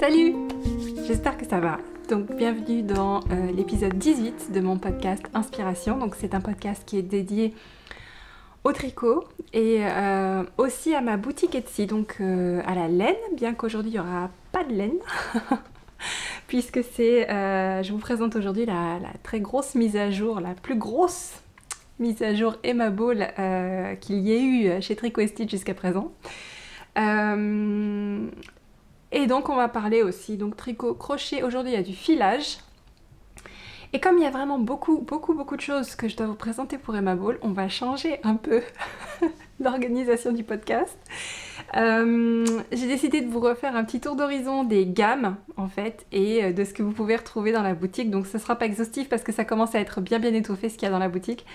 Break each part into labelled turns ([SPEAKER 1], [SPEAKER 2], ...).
[SPEAKER 1] Salut! J'espère que ça va. Donc bienvenue dans l'épisode 18 de mon podcast Inspiration. Donc c'est un podcast qui est dédié au tricot et aussi à ma boutique Etsy, donc à la laine, bien qu'aujourd'hui il n'y aura pas de laine. Puisque je vous présente aujourd'hui la très grosse mise à jour, la plus grosse mise à jour Aimable qu'il y ait eu chez Tricot & Stitch jusqu'à présent. Et donc on va parler aussi donc tricot, crochet. Aujourd'hui il y a du filage. Et comme il y a vraiment beaucoup de choses que je dois vous présenter pour Aimable, on va changer un peu l'organisation du podcast. J'ai décidé de vous refaire un petit tour d'horizon des gammes en fait et de ce que vous pouvez retrouver dans la boutique. Donc ce sera pas exhaustif parce que ça commence à être bien étoffé ce qu'il y a dans la boutique.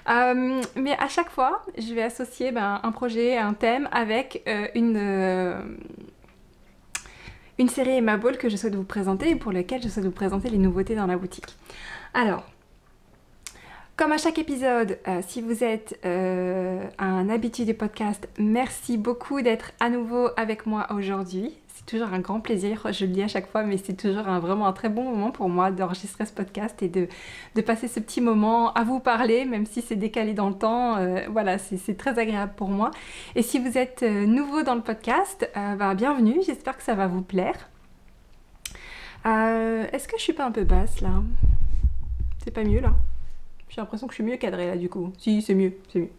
[SPEAKER 1] Mais à chaque fois, je vais associer un projet, un thème avec une série Aimable que je souhaite vous présenter et pour laquelle je souhaite vous présenter les nouveautés dans la boutique. Alors, comme à chaque épisode, si vous êtes un habitué du podcast, merci beaucoup d'être à nouveau avec moi aujourd'hui. C'est toujours un grand plaisir, je le dis à chaque fois, mais c'est toujours vraiment un très bon moment pour moi d'enregistrer ce podcast et de passer ce petit moment à vous parler, même si c'est décalé dans le temps. Voilà, c'est très agréable pour moi. Et si vous êtes nouveau dans le podcast, bienvenue, j'espère que ça va vous plaire. Est-ce que je suis pas un peu basse là? C'est pas mieux là? J'ai l'impression que je suis mieux cadrée là du coup. Si, c'est mieux, c'est mieux.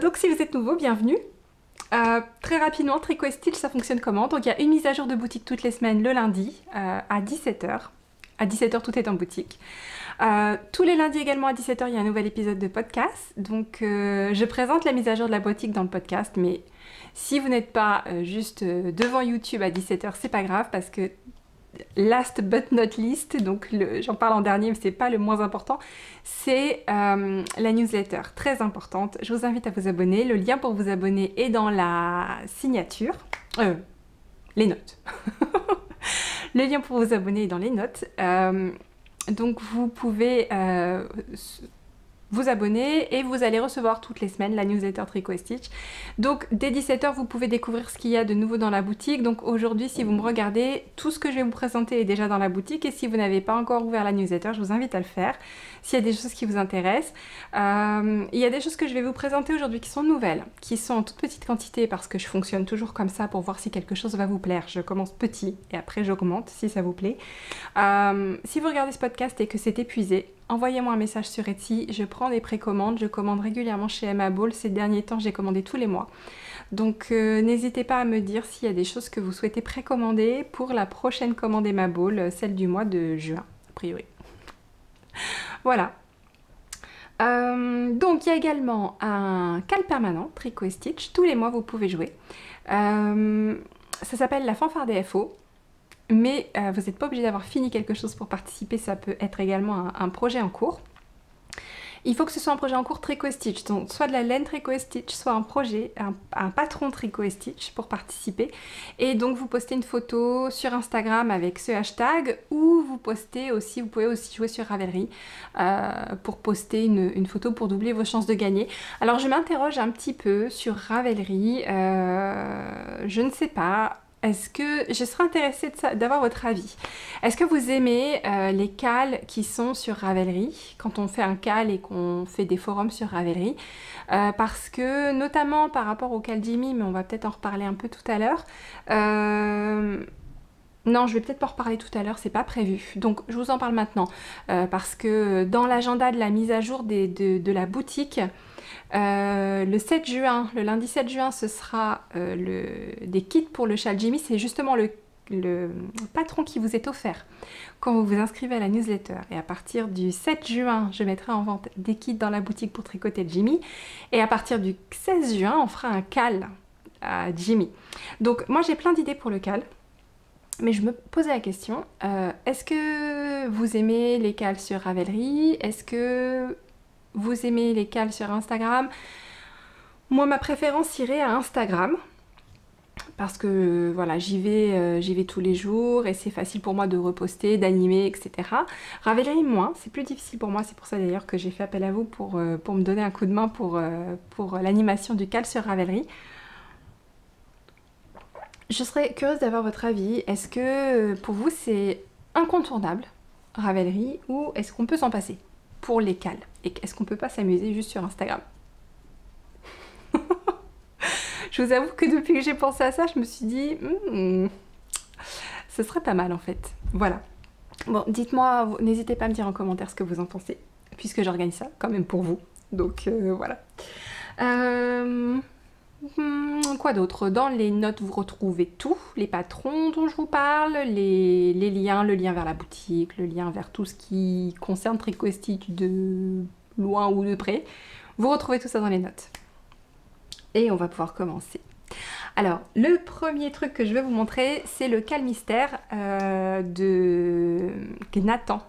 [SPEAKER 1] Donc si vous êtes nouveau, bienvenue. Très rapidement, Tricot & Stitch, ça fonctionne comment? Donc il y a une mise à jour de boutique toutes les semaines le lundi à 17h. À 17h, tout est en boutique. Tous les lundis également à 17h, il y a un nouvel épisode de podcast. Donc je présente la mise à jour de la boutique dans le podcast, mais si vous n'êtes pas juste devant YouTube à 17h, c'est pas grave parce que last but not least, donc j'en parle en dernier mais c'est pas le moins important, c'est la newsletter, très importante. Je vous invite à vous abonner, le lien pour vous abonner est dans la signature, les notes. Le lien pour vous abonner est dans les notes, donc vous pouvez vous abonner et vous allez recevoir toutes les semaines la newsletter Tricot & Stitch. Donc dès 17h, vous pouvez découvrir ce qu'il y a de nouveau dans la boutique. Donc aujourd'hui, si vous me regardez, tout ce que je vais vous présenter est déjà dans la boutique. Et si vous n'avez pas encore ouvert la newsletter, je vous invite à le faire. S'il y a des choses qui vous intéressent. Il y a des choses que je vais vous présenter aujourd'hui qui sont nouvelles, qui sont en toute petite quantité parce que je fonctionne toujours comme ça pour voir si quelque chose va vous plaire. Je commence petit et après j'augmente si ça vous plaît. Si vous regardez ce podcast et que c'est épuisé, envoyez-moi un message sur Etsy, je prends des précommandes, je commande régulièrement chez Aimable. Ces derniers temps, j'ai commandé tous les mois. Donc n'hésitez pas à me dire s'il y a des choses que vous souhaitez précommander pour la prochaine commande Aimable, celle du mois de juin, a priori. Voilà. Donc il y a également un cal permanent, Tricot & Stitch. Tous les mois, vous pouvez jouer. Ça s'appelle la fanfare des FO. Mais vous n'êtes pas obligé d'avoir fini quelque chose pour participer, ça peut être également un projet en cours. Il faut que ce soit un projet en cours Tricot & Stitch, donc soit de la laine Tricot & Stitch, soit un projet, un patron Tricot & Stitch pour participer. Et donc vous postez une photo sur Instagram avec ce hashtag ou vous pouvez aussi jouer sur Ravelry pour poster une photo pour doubler vos chances de gagner. Alors je m'interroge un petit peu sur Ravelry, je ne sais pas. Est-ce que je serais intéressée d'avoir votre avis? Est-ce que vous aimez les cals qui sont sur Ravelry, quand on fait un cal et qu'on fait des forums sur Ravelry? Parce que, notamment par rapport au cal Jimmy, mais on va peut-être en reparler un peu tout à l'heure. Non, je vais peut-être pas en reparler tout à l'heure, c'est pas prévu. Donc je vous en parle maintenant. Parce que dans l'agenda de la mise à jour de la boutique, le 7 juin, le lundi 7 juin, ce sera des kits pour le châle Jimmy. C'est justement le patron qui vous est offert quand vous vous inscrivez à la newsletter. Et à partir du 7 juin, je mettrai en vente des kits dans la boutique pour tricoter Jimmy. Et à partir du 16 juin, on fera un cal à Jimmy. Donc moi j'ai plein d'idées pour le cal. Mais je me posais la question, est-ce que vous aimez les cals sur Ravelry? Est-ce que vous aimez les cals sur Instagram? Moi, ma préférence irait à Instagram. Parce que voilà, j'y vais tous les jours et c'est facile pour moi de reposter, d'animer, etc. Ravelry moins, c'est plus difficile pour moi, c'est pour ça d'ailleurs que j'ai fait appel à vous pour me donner un coup de main pour l'animation du cal sur Ravelry. Je serais curieuse d'avoir votre avis. Est-ce que pour vous c'est incontournable, Ravelry, ou est-ce qu'on peut s'en passer pour les cales? Et est-ce qu'on peut pas s'amuser juste sur Instagram? Je vous avoue que depuis que j'ai pensé à ça, je me suis dit, ce serait pas mal en fait. Voilà. Bon, dites-moi, n'hésitez pas à me dire en commentaire ce que vous en pensez, puisque j'organise ça quand même pour vous. Donc voilà. Quoi d'autre? Dans les notes, vous retrouvez tout, les patrons dont je vous parle, les liens, le lien vers la boutique, le lien vers tout ce qui concerne Triquestique de loin ou de près. Vous retrouvez tout ça dans les notes. Et on va pouvoir commencer. Alors, le premier truc que je vais vous montrer, c'est le calmystère de Gnatan.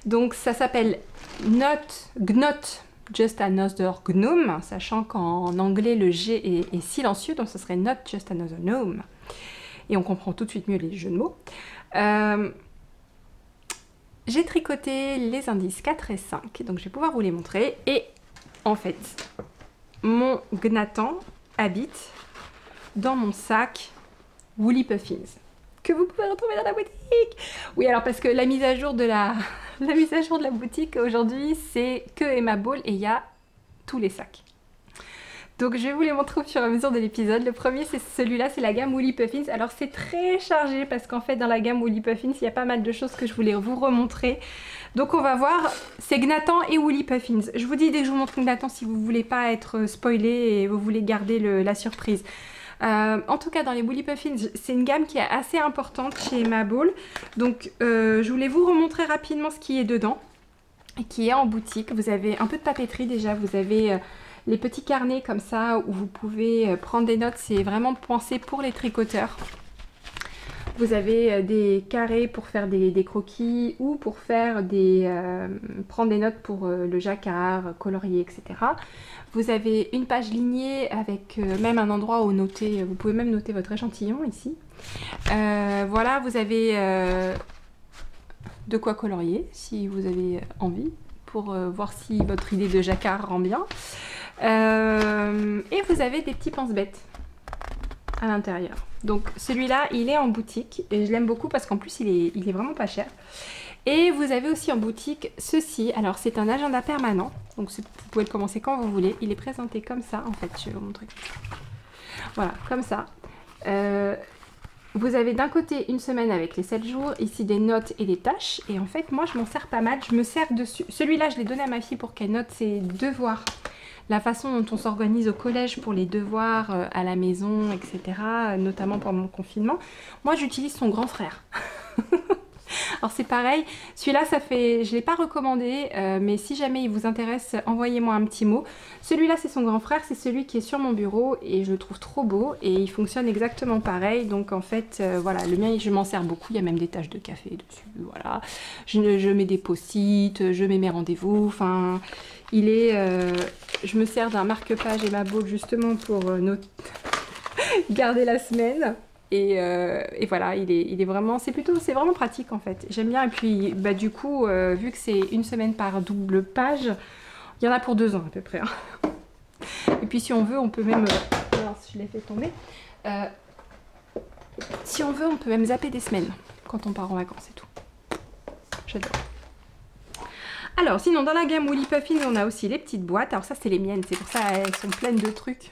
[SPEAKER 1] Donc ça s'appelle Gnot Just Another Gnome, sachant qu'en anglais le G est silencieux, donc ce serait Not Just Another Gnome. Et on comprend tout de suite mieux les jeux de mots. J'ai tricoté les indices 4 et 5, donc je vais pouvoir vous les montrer. Et en fait, mon Gnatan habite dans mon sac Woolly Puffins, que vous pouvez retrouver dans la boutique. Oui, alors parce que la mise à jour de la boutique aujourd'hui, c'est que Emma Ball et il y a tous les sacs. Donc je vais vous les montrer au fur et à mesure de l'épisode. Le premier, c'est celui-là, c'est la gamme Woolly Puffins. Alors c'est très chargé parce qu'en fait dans la gamme Woolly Puffins, il y a pas mal de choses que je voulais vous remontrer. Donc on va voir, c'est Gnatan et Woolly Puffins. Je vous dis dès que je vous montre Gnatan si vous voulez pas être spoilé et vous voulez garder la surprise. En tout cas dans les Woolly Puffins, c'est une gamme qui est assez importante chez Emma Ball. Donc je voulais vous remontrer rapidement ce qui est dedans et qui est en boutique. Vous avez un peu de papeterie déjà, vous avez les petits carnets comme ça où vous pouvez prendre des notes. C'est vraiment pensé pour les tricoteurs. Vous avez des carrés pour faire des croquis ou pour faire prendre des notes pour le jacquard, colorier, etc. Vous avez une page lignée avec même un endroit où noter, vous pouvez même noter votre échantillon ici. Voilà, vous avez de quoi colorier si vous avez envie pour voir si votre idée de jacquard rend bien. Et vous avez des petits pense-bêtes à l'intérieur. Donc celui-là, il est en boutique et je l'aime beaucoup parce qu'en plus, il est vraiment pas cher. Et vous avez aussi en boutique ceci. Alors c'est un agenda permanent, donc vous pouvez le commencer quand vous voulez. Il est présenté comme ça, en fait, je vais vous montrer. Voilà, comme ça. Vous avez d'un côté une semaine avec les 7 jours, ici des notes et des tâches. Et en fait, moi, je m'en sers pas mal. Je me sers dessus. Celui-là, je l'ai donné à ma fille pour qu'elle note ses devoirs. La façon dont on s'organise au collège pour les devoirs à la maison, etc. Notamment pendant le confinement. Moi, j'utilise son grand frère. Alors c'est pareil, celui-là je ne l'ai pas recommandé, mais si jamais il vous intéresse, envoyez-moi un petit mot. Celui-là c'est son grand frère, c'est celui qui est sur mon bureau et je le trouve trop beau et il fonctionne exactement pareil. Donc en fait, voilà, le mien je m'en sers beaucoup, il y a même des taches de café dessus, voilà. Je mets des post-it, je mets mes rendez-vous, enfin, je me sers d'un marque-page Emma Ball justement pour garder la semaine. Et voilà, il est vraiment, c'est vraiment pratique en fait. J'aime bien. Et puis, bah, du coup, vu que c'est une semaine par double page, il y en a pour 2 ans à peu près. Hein. Et puis, si on veut, on peut même. Alors, si je l'ai fait tomber. Si on veut, on peut même zapper des semaines quand on part en vacances et tout. J'adore. Alors, sinon, dans la gamme Woolly Puffins, on a aussi les petites boîtes. Alors, ça, c'est les miennes. C'est pour ça elles sont pleines de trucs.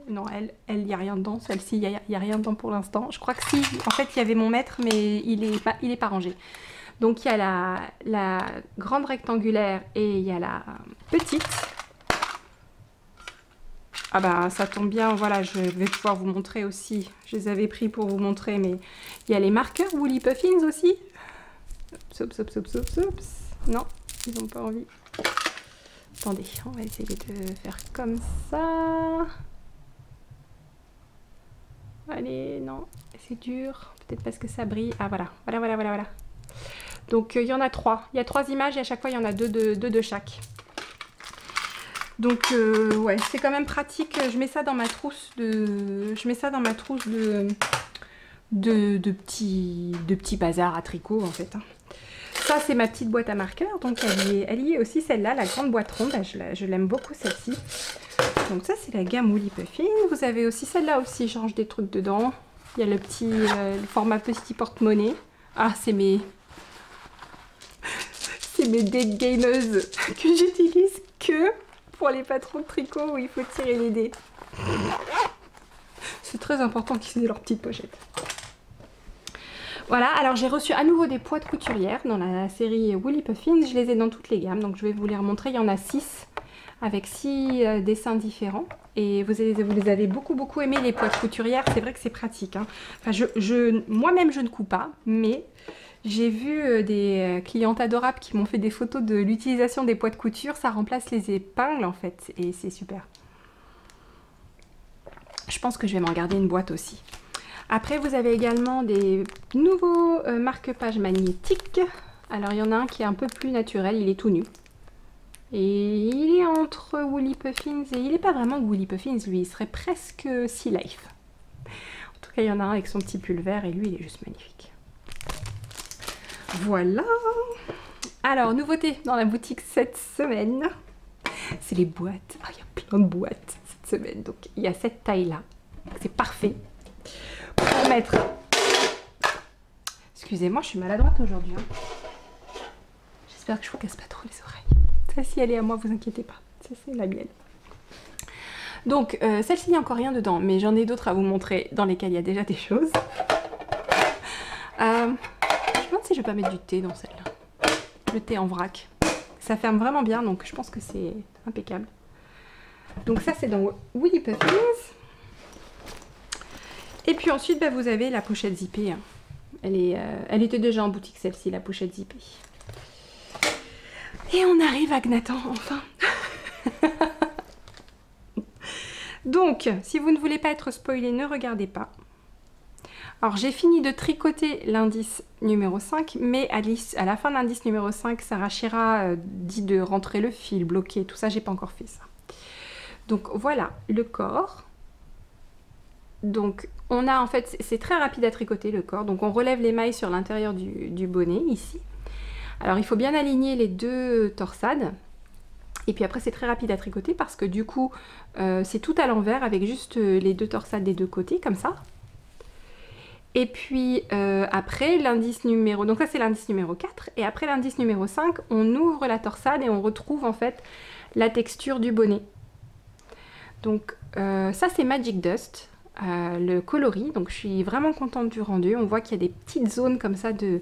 [SPEAKER 1] Non, il n'y a rien dedans. Celle-ci, il n'y a rien dedans pour l'instant. Je crois que si, en fait, il y avait mon maître, mais il est pas rangé. Donc, il y a la grande rectangulaire et il y a la petite. Ah bah, ça tombe bien, voilà, je vais pouvoir vous montrer aussi. Je les avais pris pour vous montrer, mais il y a les marqueurs Woolly Puffins aussi. Sops. Non, ils n'ont pas envie. Attendez, on va essayer de faire comme ça. Allez, non, c'est dur. Peut-être parce que ça brille. Ah, voilà. Donc, il y en a 3. Il y a 3 images et à chaque fois, il y en a 2 de chaque. Donc, ouais, c'est quand même pratique. Je mets ça dans ma trousse de petits bazars à tricot, en fait. Hein. Ça, c'est ma petite boîte à marqueurs. Donc, elle y est aussi, celle-là, la grande boîte ronde. Je l'aime beaucoup, celle-ci. Donc ça c'est la gamme Woolly Puffin. Vous avez aussi celle-là aussi, je range des trucs dedans. Il y a le petit le format petit porte-monnaie. Ah c'est mes dés gameuses que j'utilise que pour les patrons de tricot où il faut tirer les dés. C'est très important qu'ils aient leur petite pochette. Voilà, alors j'ai reçu à nouveau des poids de couturière dans la série Woolly Puffin. Je les ai dans toutes les gammes, donc je vais vous les remontrer. Il y en a 6 avec 6 dessins différents. Et vous les avez beaucoup aimé les poids de couturière. C'est vrai que c'est pratique, hein. Enfin, moi-même je ne couds pas, mais j'ai vu des clientes adorables qui m'ont fait des photos de l'utilisation des poids de couture. Ça remplace les épingles en fait, et c'est super. Je pense que je vais m'en garder une boîte aussi. Après, vous avez également des nouveaux marque-pages magnétiques. Alors, il y en a un qui est un peu plus naturel, il est tout nu. Et il est entre Woolly Puffins et il n'est pas vraiment Woolly Puffins, lui, il serait presque Sea Life. En tout cas, il y en a un avec son petit pull vert et lui, il est juste magnifique. Voilà. Alors, nouveauté dans la boutique cette semaine, c'est les boîtes. Ah, il y a plein de boîtes cette semaine. Donc, il y a cette taille-là. C'est parfait. Pour mettre... Excusez-moi, je suis maladroite aujourd'hui. Hein. J'espère que je vous casse pas trop les oreilles. Celle-ci, elle est à moi, vous inquiétez pas. Ça, c'est la mienne. Donc, celle-ci, il n'y a encore rien dedans, mais j'en ai d'autres à vous montrer dans lesquelles il y a déjà des choses. Je me demande si je vais pas mettre du thé dans celle-là. Le thé en vrac. Ça ferme vraiment bien, donc je pense que c'est impeccable. Donc ça, c'est dans Woolly Puffins. Et puis ensuite, bah, vous avez la pochette zippée. Hein. Elle était déjà en boutique, celle-ci, la pochette zippée. Et on arrive à Gnatan, enfin. Donc, si vous ne voulez pas être spoilé, ne regardez pas. Alors, j'ai fini de tricoter l'indice numéro 5, mais à la fin de l'indice numéro 5, Sarah Shira dit de rentrer le fil, bloquer, tout ça, j'ai pas encore fait ça. Donc, voilà le corps. Donc, on a en fait, c'est très rapide à tricoter le corps. Donc, on relève les mailles sur l'intérieur du bonnet, ici. Alors, il faut bien aligner les deux torsades. Et puis après, c'est très rapide à tricoter parce que du coup, c'est tout à l'envers avec juste les deux torsades des deux côtés, comme ça. Et puis après, l'indice numéro... Donc ça, c'est l'indice numéro 4. Et après l'indice numéro 5, on ouvre la torsade et on retrouve en fait la texture du bonnet. Donc ça, c'est Magic Dust, le coloris. Donc je suis vraiment contente du rendu. On voit qu'il y a des petites zones comme ça des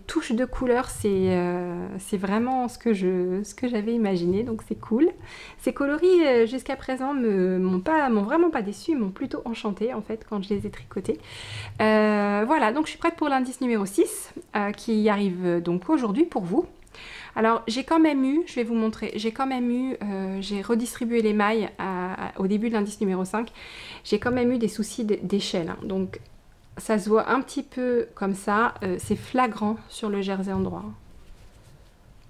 [SPEAKER 1] touches de couleurs. C'est vraiment ce que j'avais imaginé. Donc c'est cool. Ces coloris, jusqu'à présent, m'ont vraiment pas déçu. Ils m'ont plutôt enchantée en fait quand je les ai tricotés. Voilà, donc je suis prête pour l'indice numéro 6 qui arrive donc aujourd'hui pour vous. Alors j'ai quand même eu, je vais vous montrer, j'ai redistribué les mailles au début de l'indice numéro 5, j'ai quand même eu des soucis d'échelle, hein. Donc ça se voit un petit peu comme ça, c'est flagrant sur le jersey endroit.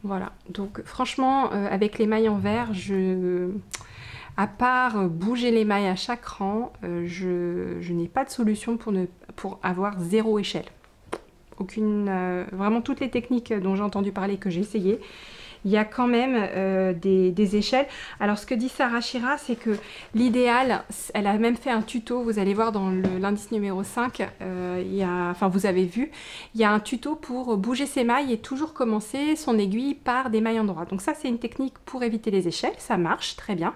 [SPEAKER 1] Voilà, donc franchement avec les mailles en vert, à part bouger les mailles à chaque rang, je n'ai pas de solution pour avoir zéro échelle. Vraiment toutes les techniques dont j'ai entendu parler que j'ai essayé, il y a quand même des échelles. Alors ce que dit Sarah Shira, c'est que l'idéal, elle a même fait un tuto, vous allez voir dans l'indice numéro 5, vous avez vu, il y a un tuto pour bouger ses mailles et toujours commencer son aiguille par des mailles endroits. Donc ça c'est une technique pour éviter les échelles, ça marche très bien.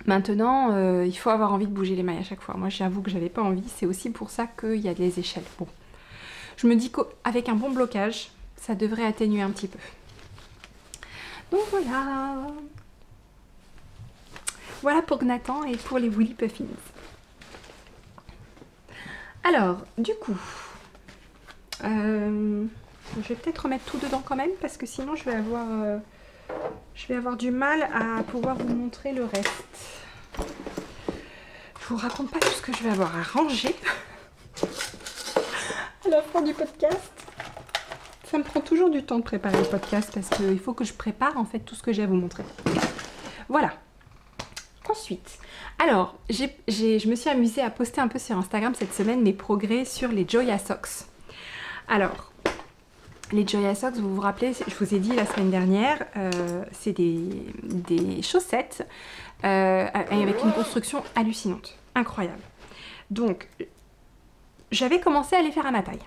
[SPEAKER 1] Maintenant, il faut avoir envie de bouger les mailles à chaque fois. Moi, j'avoue que j'avais pas envie. C'est aussi pour ça qu'il y a des échelles. Bon, je me dis qu'avec un bon blocage, ça devrait atténuer un petit peu. Donc voilà. Voilà pour Gnatan et pour les Woolly Puffins. Alors, du coup, je vais peut-être remettre tout dedans quand même parce que sinon, je vais avoir du mal à pouvoir vous montrer le reste. Je vous raconte pas tout ce que je vais avoir à ranger à la fin du podcast. Ça me prend toujours du temps de préparer le podcast parce qu'il faut que je prépare en fait tout ce que j'ai à vous montrer. Voilà. Ensuite, alors, je me suis amusée à poster un peu sur Instagram cette semaine mes progrès sur les Joya Socks. Alors, Les Joya Socks, vous vous rappelez, je vous ai dit la semaine dernière, c'est des chaussettes avec une construction hallucinante, incroyable. Donc, j'avais commencé à les faire à ma taille.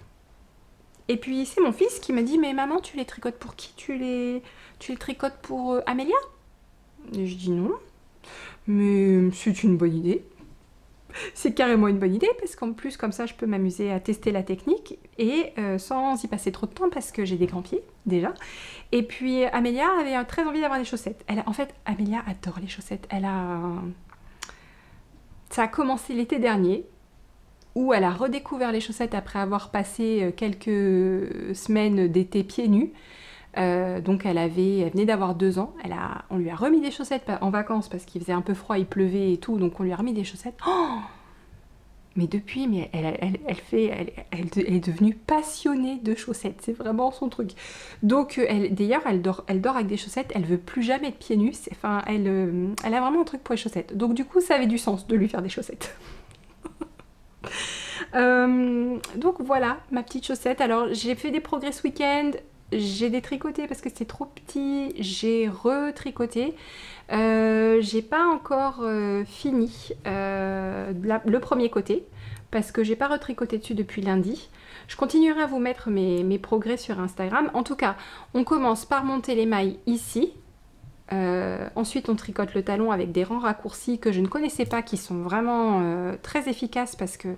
[SPEAKER 1] Et puis, c'est mon fils qui m'a dit, mais maman, tu les tricotes pour qui? Tu les tricotes pour Amélia? Et je dis non, mais c'est une bonne idée. C'est carrément une bonne idée parce qu'en plus comme ça je peux m'amuser à tester la technique et sans y passer trop de temps parce que j'ai des grands pieds déjà. Et puis Amélia avait très envie d'avoir des chaussettes. En fait Amélia adore les chaussettes. Ça a commencé l'été dernier où elle a redécouvert les chaussettes après avoir passé quelques semaines d'été pieds nus. Donc elle venait d'avoir 2 ans, on lui a remis des chaussettes en vacances parce qu'il faisait un peu froid, il pleuvait et tout, donc on lui a remis des chaussettes. Oh, mais depuis, mais elle est devenue passionnée de chaussettes, c'est vraiment son truc. Donc d'ailleurs elle dort avec des chaussettes, elle veut plus jamais être pieds nus, elle a vraiment un truc pour les chaussettes. Donc du coup ça avait du sens de lui faire des chaussettes. Donc voilà ma petite chaussette. Alors j'ai fait des progrès ce week-end. J'ai détricoté parce que c'était trop petit, j'ai retricoté. J'ai pas encore fini le premier côté parce que j'ai pas retricoté dessus depuis lundi. Je continuerai à vous mettre mes progrès sur Instagram. En tout cas, on commence par monter les mailles ici. Ensuite, on tricote le talon avec des rangs raccourcis que je ne connaissais pas, qui sont vraiment très efficaces parce que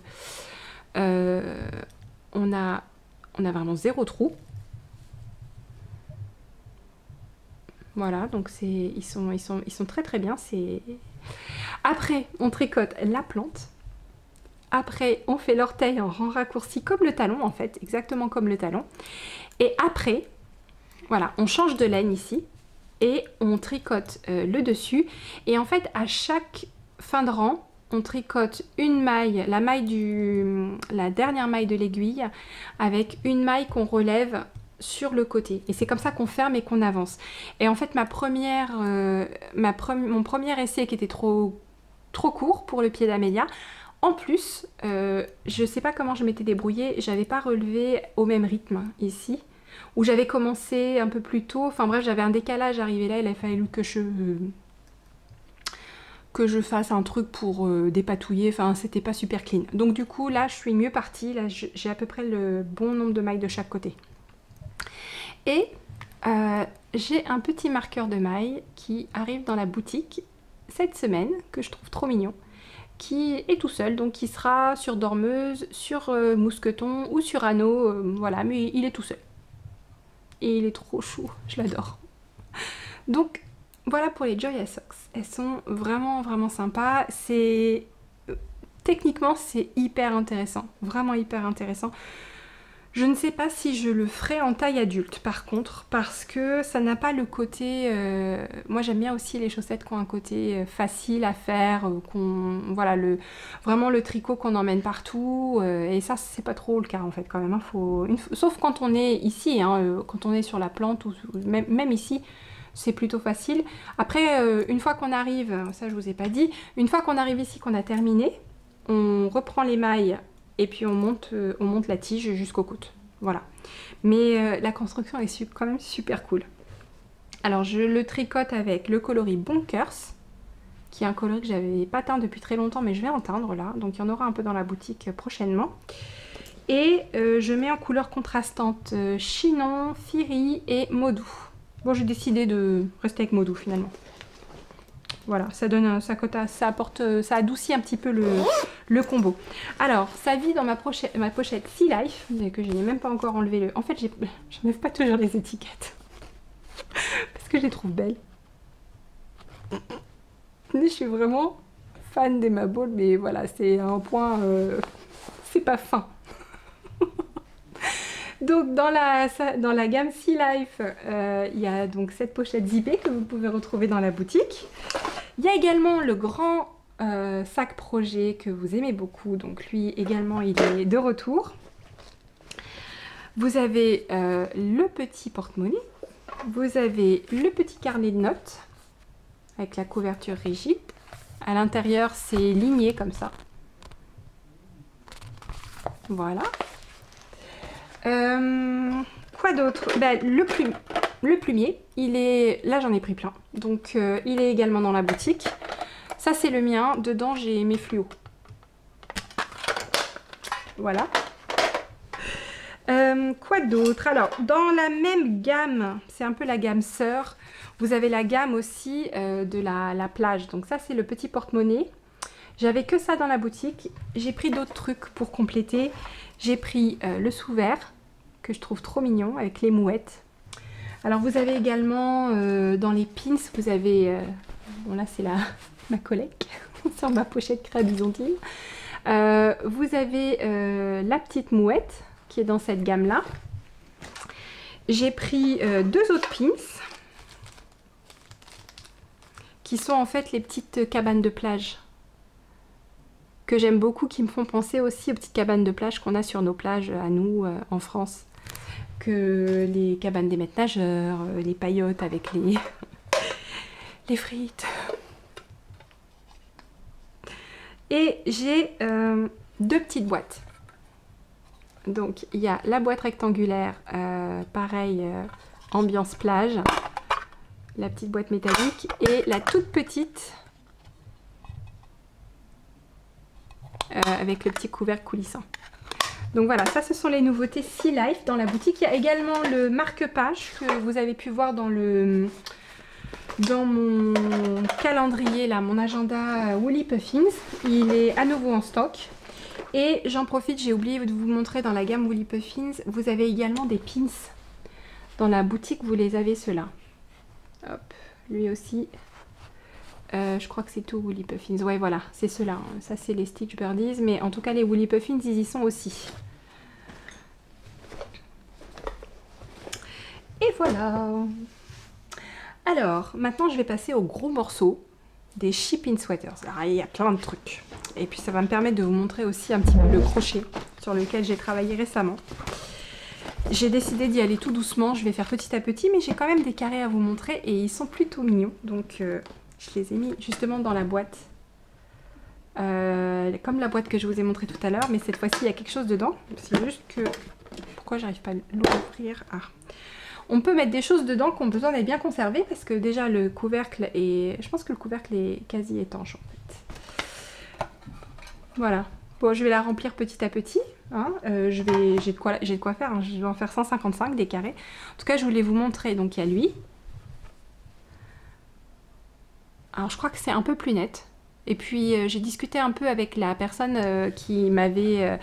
[SPEAKER 1] on a vraiment 0 trou. Voilà, donc ils sont très très bien. Après, on tricote la plante. Après, on fait l'orteil en rang raccourci comme le talon en fait, exactement comme le talon. Et après, voilà, on change de laine ici et on tricote le dessus. Et en fait, à chaque fin de rang, on tricote une maille, la dernière maille de l'aiguille, avec une maille qu'on relève sur le côté. Et c'est comme ça qu'on ferme et qu'on avance. Et en fait, mon premier essai qui était trop court pour le pied d'Amélia, en plus, je sais pas comment je m'étais débrouillée, j'avais pas relevé au même rythme ici, où j'avais commencé un peu plus tôt. Enfin bref, j'avais un décalage arrivé là, il a fallu que je fasse un truc pour dépatouiller, enfin c'était pas super clean. Donc du coup là je suis mieux partie, là j'ai à peu près le bon nombre de mailles de chaque côté. Et j'ai un petit marqueur de mailles qui arrive dans la boutique cette semaine, que je trouve trop mignon, qui est tout seul, donc qui sera sur dormeuse, sur mousqueton ou sur anneau, voilà, mais il est tout seul. Et il est trop chou, je l'adore. Donc voilà pour les Joya Socks, elles sont vraiment vraiment sympas, techniquement c'est hyper intéressant, vraiment hyper intéressant. Je ne sais pas si je le ferai en taille adulte par contre, parce que ça n'a pas le côté... moi j'aime bien aussi les chaussettes qui ont un côté facile à faire, voilà, vraiment le tricot qu'on emmène partout, et ça c'est pas trop le cas en fait quand même, hein, sauf quand on est ici, hein, quand on est sur la plante, ou même ici, c'est plutôt facile. Après, une fois qu'on arrive, ça je vous ai pas dit, une fois qu'on arrive ici, qu'on a terminé, on reprend les mailles, et puis on monte la tige jusqu'aux côtes. Voilà. Mais la construction est quand même super cool. Alors je le tricote avec le coloris Bonkers, qui est un coloris que j'avais pas teint depuis très longtemps, mais je vais en teindre là. Donc il y en aura un peu dans la boutique prochainement. Et je mets en couleur contrastante Chinon, Firi et Modou. Bon, j'ai décidé de rester avec Modou finalement. Voilà, ça donne ça adoucit un petit peu le combo. Alors, ça vit dans ma pochette Sea Life, que je n'ai même pas encore enlevé En fait, j'enlève pas toujours les étiquettes. Parce que je les trouve belles. Je suis vraiment fan d'Emma Ball, mais voilà, c'est un point... c'est pas fin. Donc dans la gamme Sea Life, il y a donc cette pochette zippée que vous pouvez retrouver dans la boutique. Il y a également le grand sac projet que vous aimez beaucoup, donc lui également il est de retour. Vous avez le petit porte-monnaie, vous avez le petit carnet de notes avec la couverture rigide. À l'intérieur c'est ligné comme ça. Voilà. Quoi quoi d'autre? Ben, le plumier, il est... Là, j'en ai pris plein. Donc, il est également dans la boutique. Ça, c'est le mien. Dedans, j'ai mes fluos. Voilà. Quoi d'autre? Alors, dans la même gamme, c'est un peu la gamme sœur, vous avez la gamme aussi de la plage. Donc ça, c'est le petit porte-monnaie. J'avais que ça dans la boutique. J'ai pris d'autres trucs pour compléter. J'ai pris le sous-vert, que je trouve trop mignon, avec les mouettes. Alors, vous avez également, dans les pins, vous avez... bon, là, c'est ma collègue, sur ma pochette Créa Byzantine. Vous avez la petite mouette, qui est dans cette gamme-là. J'ai pris deux autres pins, qui sont en fait les petites cabanes de plage, que j'aime beaucoup, qui me font penser aussi aux petites cabanes de plage qu'on a sur nos plages à nous, en France. Que les cabanes des maîtres nageurs, les paillotes avec les frites. Et j'ai deux petites boîtes. Donc, il y a la boîte rectangulaire, pareil, ambiance plage, la petite boîte métallique, et la toute petite, avec le petit couvercle coulissant. Donc voilà, ça, ce sont les nouveautés Sea Life dans la boutique. Il y a également le marque-page que vous avez pu voir dans mon calendrier, là, mon agenda Woolly Puffins. Il est à nouveau en stock. Et j'en profite, j'ai oublié de vous montrer dans la gamme Woolly Puffins, vous avez également des pins. Dans la boutique, vous les avez ceux-là. Hop, lui aussi. Je crois que c'est tout Woolly Puffins. Ouais, voilà, c'est ceux-là. Ça, c'est les Stitch Birdies. Mais en tout cas, les Woolly Puffins, ils y sont aussi. Et voilà. Alors, maintenant, je vais passer au gros morceau des Shipping Sweaters. Alors, il y a plein de trucs. Et puis, ça va me permettre de vous montrer aussi un petit peu le crochet sur lequel j'ai travaillé récemment. J'ai décidé d'y aller tout doucement. Je vais faire petit à petit, mais j'ai quand même des carrés à vous montrer et ils sont plutôt mignons. Donc, je les ai mis justement dans la boîte. Comme la boîte que je vous ai montrée tout à l'heure, mais cette fois-ci, il y a quelque chose dedans. C'est juste que... Pourquoi j'arrive pas à l'ouvrir? Ah. On peut mettre des choses dedans qui ont besoin d'être bien conservées parce que déjà le couvercle est... Je pense que le couvercle est quasi étanche en fait. Voilà. Bon, je vais la remplir petit à petit. Hein. J'ai de quoi faire. Hein. Je vais en faire 155 des carrés. En tout cas, je voulais vous montrer. Donc, il y a lui. Alors, je crois que c'est un peu plus net. Et puis, j'ai discuté un peu avec la personne qui m'avait...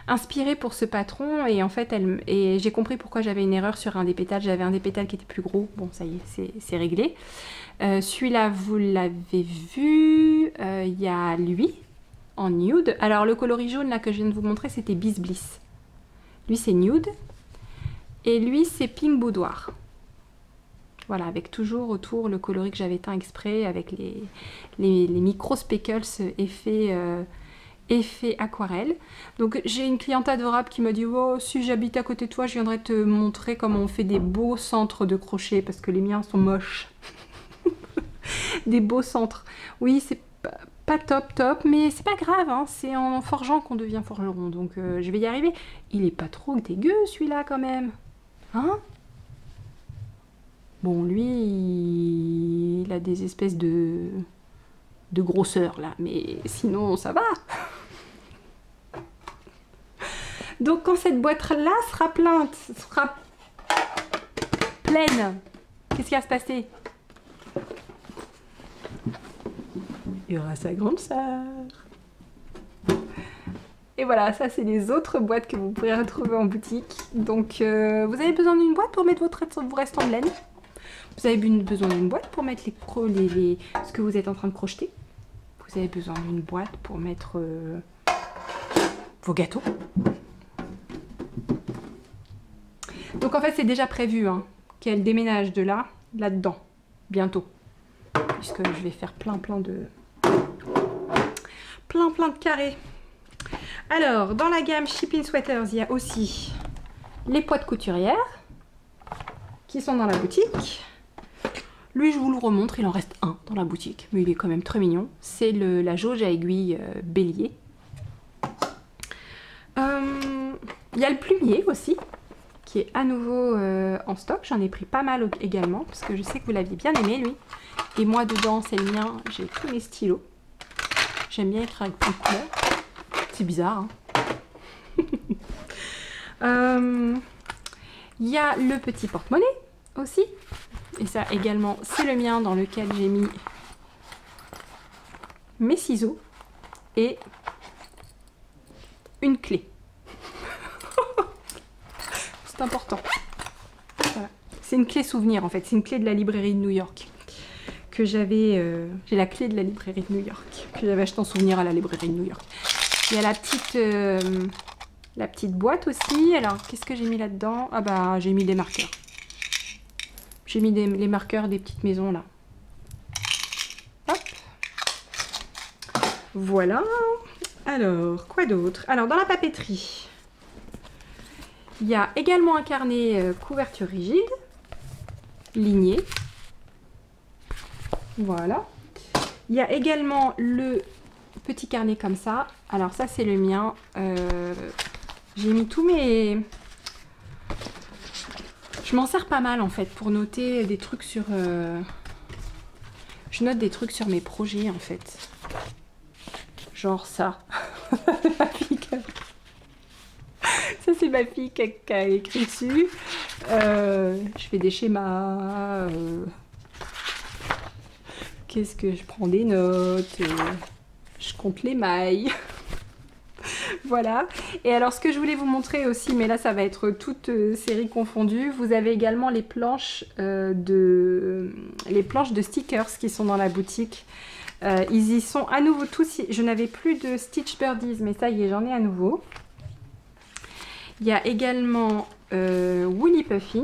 [SPEAKER 1] inspirée pour ce patron et en fait j'ai compris pourquoi j'avais une erreur sur un des pétales. J'avais un des pétales qui était plus gros. Bon, ça y est, c'est réglé. Celui-là, vous l'avez vu. Il y a lui en nude. Alors le coloris jaune là que je viens de vous montrer, c'était Biz Bliss. Lui c'est nude et lui c'est Pink Boudoir. Voilà, avec toujours autour le coloris que j'avais teint exprès avec les micro speckles effet aquarelle. Donc j'ai une cliente adorable qui m'a dit oh, si j'habite à côté de toi je viendrai te montrer comment on fait des beaux centres de crochet parce que les miens sont moches. Des beaux centres. Oui, c'est pas top, mais c'est pas grave, hein. C'est en forgeant qu'on devient forgeron, donc je vais y arriver. Il est pas trop dégueu celui-là quand même, hein? Bon, lui, il a des espèces de grosseur là, mais sinon ça va. Donc quand cette boîte-là sera pleine, qu'est-ce qui va se passer? Il y aura sa grande sœur. Et voilà, ça c'est les autres boîtes que vous pourrez retrouver en boutique. Donc vous avez besoin d'une boîte pour mettre vos restants de laine. Vous avez besoin d'une boîte pour mettre ce que vous êtes en train de crocheter. Vous avez besoin d'une boîte pour mettre vos gâteaux. Donc en fait c'est déjà prévu hein, qu'elle déménage de là-dedans, bientôt. Puisque je vais faire plein de carrés. Alors, dans la gamme Shipping Sweaters, il y a aussi les poids de couturière qui sont dans la boutique. Lui, je vous le remontre, il en reste un dans la boutique, mais il est quand même très mignon. C'est la jauge à aiguille bélier. Il y a le plumier aussi, qui est à nouveau en stock. J'en ai pris pas mal également, parce que je sais que vous l'aviez bien aimé, lui. Et moi, dedans, c'est le mien, j'ai tous mes stylos. J'aime bien écrire avec plein de couleurs. C'est bizarre, hein. Il y a le petit porte-monnaie aussi. Et ça également, c'est le mien dans lequel j'ai mis mes ciseaux et une clé. C'est important. Voilà. C'est une clé souvenir en fait. C'est une clé de la librairie de New York que j'avais. J'ai la clé de la librairie de New York que j'avais achetée en souvenir à la librairie de New York. Il y a la petite boîte aussi. Alors, qu'est-ce que j'ai mis là-dedans? Ah bah, j'ai mis des marqueurs. J'ai mis les marqueurs des petites maisons là. Hop. Voilà. Alors, quoi d'autre? Alors, dans la papeterie, il y a également un carnet couverture rigide, ligné. Voilà. Il y a également le petit carnet comme ça. Alors ça, c'est le mien. J'ai mis tous mes... Je m'en sers pas mal en fait pour noter des trucs sur... Je note des trucs sur mes projets en fait. Genre ça. Ça c'est ma fille qui a écrit dessus. Je fais des schémas. Qu'est-ce que je prends des notes. Je compte les mailles. Voilà. Et alors ce que je voulais vous montrer aussi, mais là ça va être toute série confondue, vous avez également les planches de stickers qui sont dans la boutique. Ils y sont à nouveau tous. Je n'avais plus de Stitch Birdies, mais ça y est, j'en ai à nouveau. Il y a également Woolly Puffins.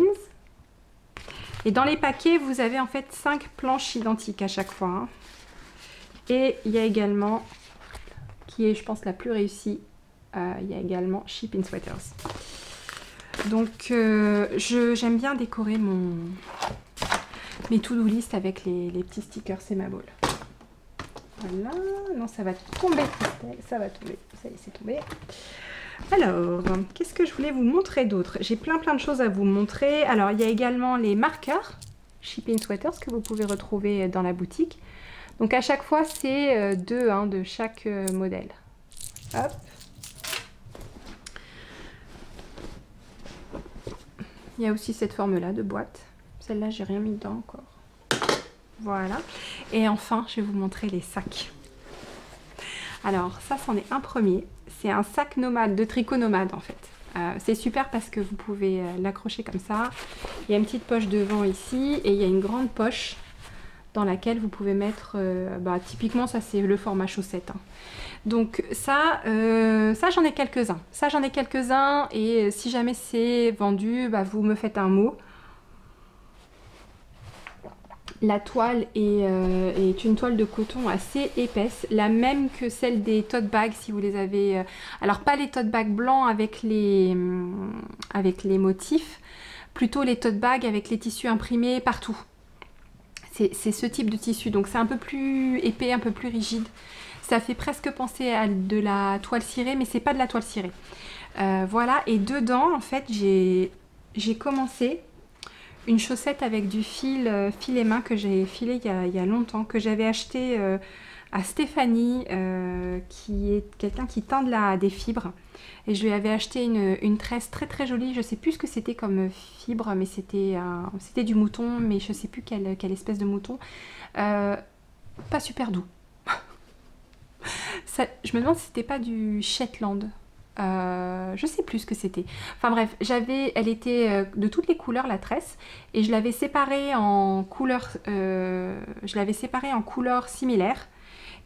[SPEAKER 1] Et dans les paquets, vous avez en fait 5 planches identiques à chaque fois. Hein. Et il y a également, qui est je pense la plus réussie, il y a également Ship in Sweaters. Donc j'aime bien décorer mes to-do list avec les petits stickers, c'est ma boule. Voilà, non ça va tomber, ça va tomber, ça y est c'est tombé. Alors, qu'est-ce que je voulais vous montrer d'autre? J'ai plein de choses à vous montrer. Alors, il y a également les marqueurs Ship in Sweaters que vous pouvez retrouver dans la boutique. Donc à chaque fois, c'est 2 hein, de chaque modèle. Hop. Il y a aussi cette forme-là de boîte. Celle-là, j'ai rien mis dedans encore. Voilà. Et enfin, je vais vous montrer les sacs. Alors, ça, c'en est un premier. C'est un sac nomade, de tricot nomade en fait. C'est super parce que vous pouvez l'accrocher comme ça. Il y a une petite poche devant ici et il y a une grande poche dans laquelle vous pouvez mettre, typiquement ça c'est le format chaussette. Hein. Donc ça j'en ai quelques-uns. Ça j'en ai quelques-uns et si jamais c'est vendu, vous me faites un mot. La toile est une toile de coton assez épaisse, la même que celle des tote bags si vous les avez. Alors pas les tote bags blancs avec les motifs, plutôt les tote bags avec les tissus imprimés partout. C'est ce type de tissu, donc c'est un peu plus épais, un peu plus rigide. Ça fait presque penser à de la toile cirée, mais c'est pas de la toile cirée. Voilà, et dedans en fait j'ai commencé une chaussette avec du fil et main que j'ai filé il y a longtemps, que j'avais acheté à Stéphanie, qui est quelqu'un qui teint des fibres. Et je lui avais acheté une tresse très jolie, je sais plus ce que c'était comme fibre, mais c'était du mouton, mais je sais plus quelle espèce de mouton. Pas super doux. Ça, je me demande si c'était pas du Shetland. Je sais plus ce que c'était. Enfin bref, elle était de toutes les couleurs la tresse et je l'avais séparée en couleurs, similaires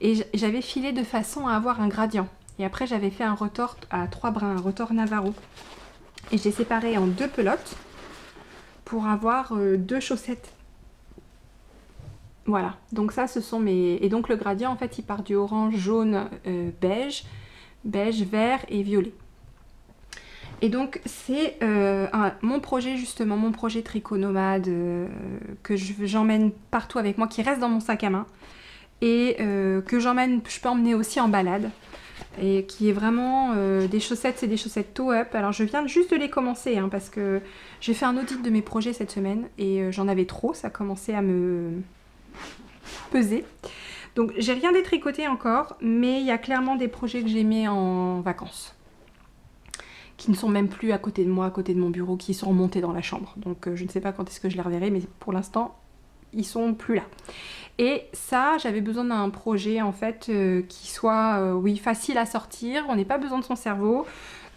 [SPEAKER 1] et j'avais filé de façon à avoir un gradient. Et après j'avais fait un retort à 3 brins, un retort Navarro. Et j'ai séparé en 2 pelotes pour avoir 2 chaussettes. Voilà, donc ça ce sont mes... Et donc le gradient en fait il part du orange, jaune, beige, vert et violet. Et donc c'est mon projet justement, mon projet tricot nomade que j'emmène partout avec moi, qui reste dans mon sac à main et que je peux emmener aussi en balade. et qui est vraiment des chaussettes, c'est des chaussettes toe-up. Alors je viens juste de les commencer hein, parce que j'ai fait un audit de mes projets cette semaine et j'en avais trop, ça commençait à me peser. Donc j'ai rien détricoté encore, mais il y a clairement des projets que j'ai mis en vacances, qui ne sont même plus à côté de moi, à côté de mon bureau, qui sont remontés dans la chambre. Donc je ne sais pas quand est-ce que je les reverrai, mais pour l'instant, ils sont plus là. Et ça, j'avais besoin d'un projet en fait qui soit oui, facile à sortir, on n'ait pas besoin de son cerveau.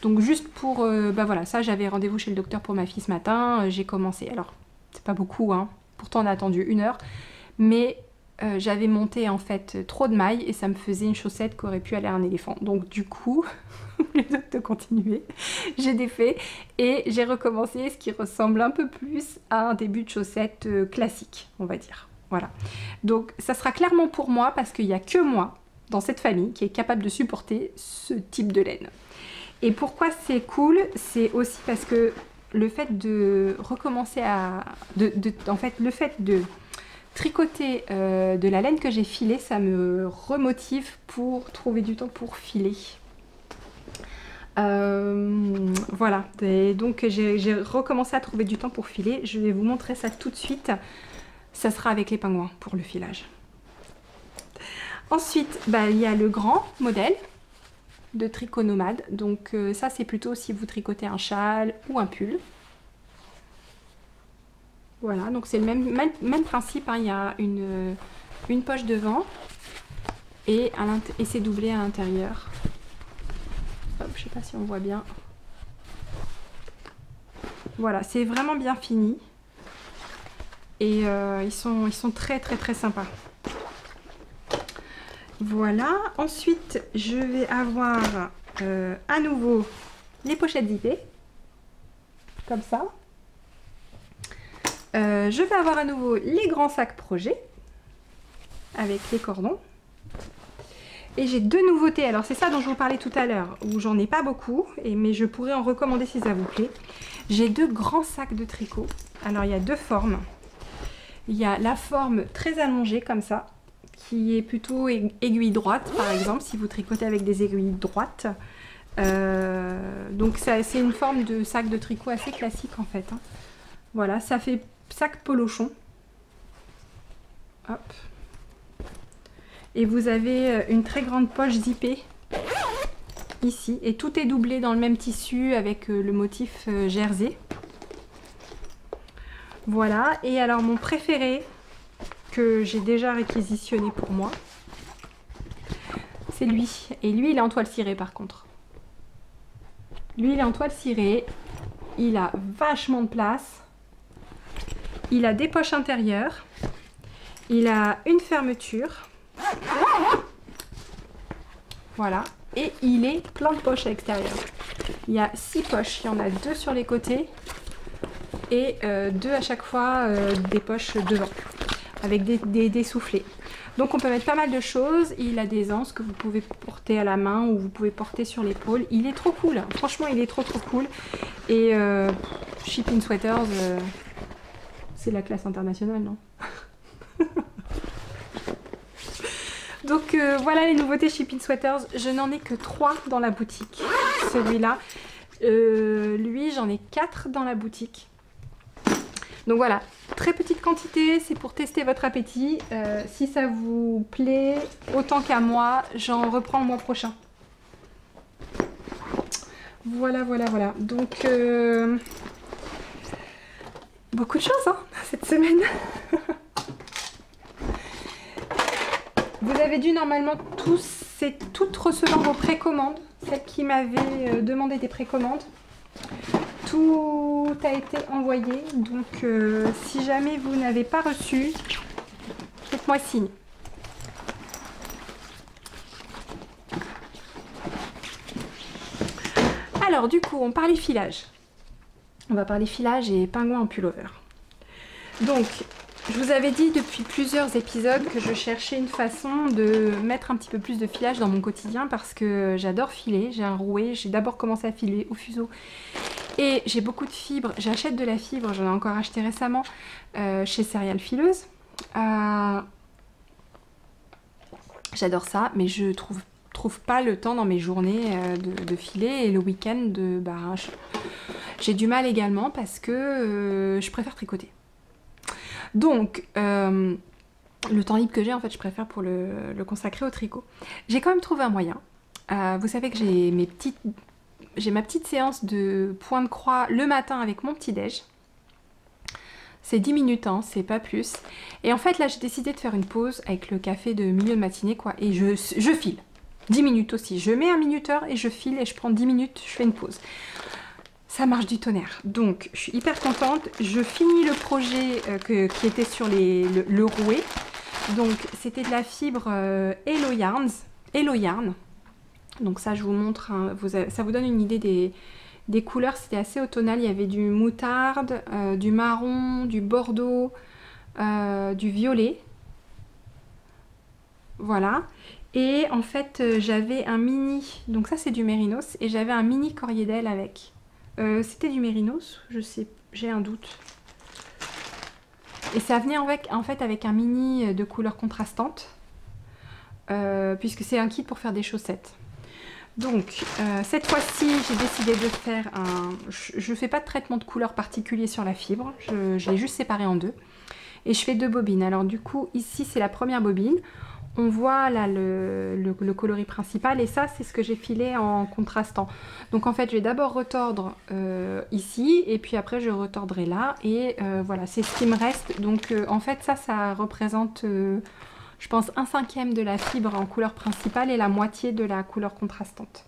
[SPEAKER 1] Donc juste pour, bah voilà, ça j'avais rendez-vous chez le docteur pour ma fille ce matin, j'ai commencé. Alors, c'est pas beaucoup, hein, pourtant on a attendu 1 heure, mais j'avais monté en fait trop de mailles et ça me faisait une chaussette qui aurait pu aller à un éléphant. Donc du coup, plutôt que de continuer, j'ai défait et j'ai recommencé ce qui ressemble un peu plus à un début de chaussette classique, on va dire. Voilà. Donc ça sera clairement pour moi parce qu'il n'y a que moi dans cette famille qui est capable de supporter ce type de laine. Et pourquoi c'est cool? C'est aussi parce que le fait de recommencer à... en fait, le fait de tricoter de la laine que j'ai filée, ça me remotive pour trouver du temps pour filer. Voilà, et donc j'ai recommencé à trouver du temps pour filer. Je vais vous montrer ça tout de suite. Ça sera avec les pingouins pour le filage. Ensuite, bah, il y a le grand modèle de tricot nomade. Donc ça, c'est plutôt si vous tricotez un châle ou un pull. Voilà, donc c'est le même principe. Hein. Il y a une poche devant et c'est doublé à l'intérieur. Je sais pas si on voit bien. Voilà, c'est vraiment bien fini. Et ils sont très sympas. Voilà. Ensuite, je vais avoir à nouveau les pochettes zippées. Comme ça. Je vais avoir à nouveau les grands sacs projets. Avec les cordons. Et j'ai 2 nouveautés. Alors c'est ça dont je vous parlais tout à l'heure. Où j'en ai pas beaucoup. Mais je pourrais en recommander si ça vous plaît. J'ai 2 grands sacs de tricot. Alors il y a 2 formes. Il y a la forme très allongée comme ça, qui est plutôt aiguille droite par exemple, si vous tricotez avec des aiguilles droites. Donc c'est une forme de sac de tricot assez classique en fait. Hein. Voilà, ça fait sac polochon. Hop. Et vous avez une très grande poche zippée ici. Et tout est doublé dans le même tissu avec le motif jersey. Voilà, et alors mon préféré, que j'ai déjà réquisitionné pour moi, c'est lui. Et lui, il est en toile cirée par contre. Lui, il est en toile cirée, il a vachement de place, il a des poches intérieures, il a une fermeture, voilà, et il est plein de poches à l'extérieur. Il y a 6 poches, il y en a 2 sur les côtés, et 2 à chaque fois des poches devant avec des soufflets. Donc on peut mettre pas mal de choses. Il a des anses que vous pouvez porter à la main ou vous pouvez porter sur l'épaule. Il est trop cool, franchement il est trop cool. Et Shipping Sweaters, c'est la classe internationale, non? Donc voilà les nouveautés Shipping Sweaters. Je n'en ai que 3 dans la boutique. Celui-là. Lui j'en ai 4 dans la boutique. Donc voilà, très petite quantité, c'est pour tester votre appétit. Si ça vous plaît autant qu'à moi, j'en reprends le mois prochain. Voilà. Donc, beaucoup de choses hein, cette semaine. Vous avez dû normalement toutes recevoir vos précommandes. Celles qui m'avaient demandé des précommandes. Tout a été envoyé, donc si jamais vous n'avez pas reçu, faites-moi signe. Alors du coup, on parlait filage. On va parler filage et pingouin en pullover. Donc, je vous avais dit depuis plusieurs épisodes que je cherchais une façon de mettre un petit peu plus de filage dans mon quotidien parce que j'adore filer. J'ai un rouet, j'ai d'abord commencé à filer au fuseau. Et j'ai beaucoup de fibres, j'achète de la fibre, j'en ai encore acheté récemment chez Céréales Fileuses. J'adore ça, mais je trouve trouve pas le temps dans mes journées de filer, et le week-end, j'ai du mal également parce que je préfère tricoter. Donc, le temps libre que j'ai, en fait, je préfère pour le consacrer au tricot. J'ai quand même trouvé un moyen. Vous savez que j'ai ma petite séance de point de croix le matin avec mon petit-déj. C'est 10 minutes, hein, c'est pas plus. Et en fait, là, j'ai décidé de faire une pause avec le café de milieu de matinée, quoi. Et je file. 10 minutes aussi. Je mets un minuteur et je file et je prends 10 minutes, je fais une pause. Ça marche du tonnerre. Donc, je suis hyper contente. Je finis le projet qui était sur le rouet. Donc, c'était de la fibre Hello Yarn. Donc ça, je vous montre, hein, ça vous donne une idée des couleurs. C'était assez automnal. Il y avait du moutarde, du marron, du bordeaux, du violet. Voilà. Et en fait, j'avais un mini... Donc ça, c'est du mérinos. Et j'avais un mini Corriedel avec. C'était du mérinos, je sais, j'ai un doute. Et ça venait en fait avec un mini de couleurs contrastantes. Puisque c'est un kit pour faire des chaussettes. Donc, cette fois-ci, j'ai décidé de faire je ne fais pas de traitement de couleur particulier sur la fibre. Je l'ai juste séparé en deux. Et je fais 2 bobines. Alors du coup, ici, c'est la première bobine. On voit là le coloris principal. Et ça, c'est ce que j'ai filé en contrastant. Donc en fait, je vais d'abord retordre ici. Et puis après, je retordrai là. Et voilà, c'est ce qui me reste. Donc en fait, ça représente... je pense 1/5 de la fibre en couleur principale et la moitié de la couleur contrastante.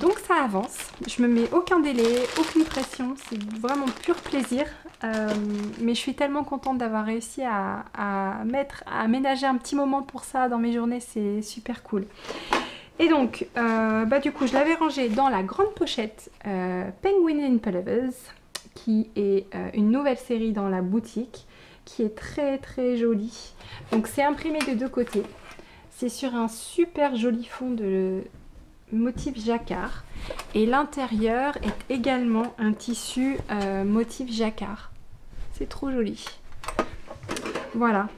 [SPEAKER 1] Donc ça avance. Je me mets aucun délai, aucune pression. C'est vraiment pur plaisir. Mais je suis tellement contente d'avoir réussi à aménager un petit moment pour ça dans mes journées. C'est super cool. Et donc, du coup, je l'avais rangé dans la grande pochette Penguin in Pullovers, qui est une nouvelle série dans la boutique, qui est très très jolie. Donc c'est imprimé des deux côtés. C'est sur un super joli fond de motif jacquard. Et l'intérieur est également un tissu motif jacquard. C'est trop joli. Voilà.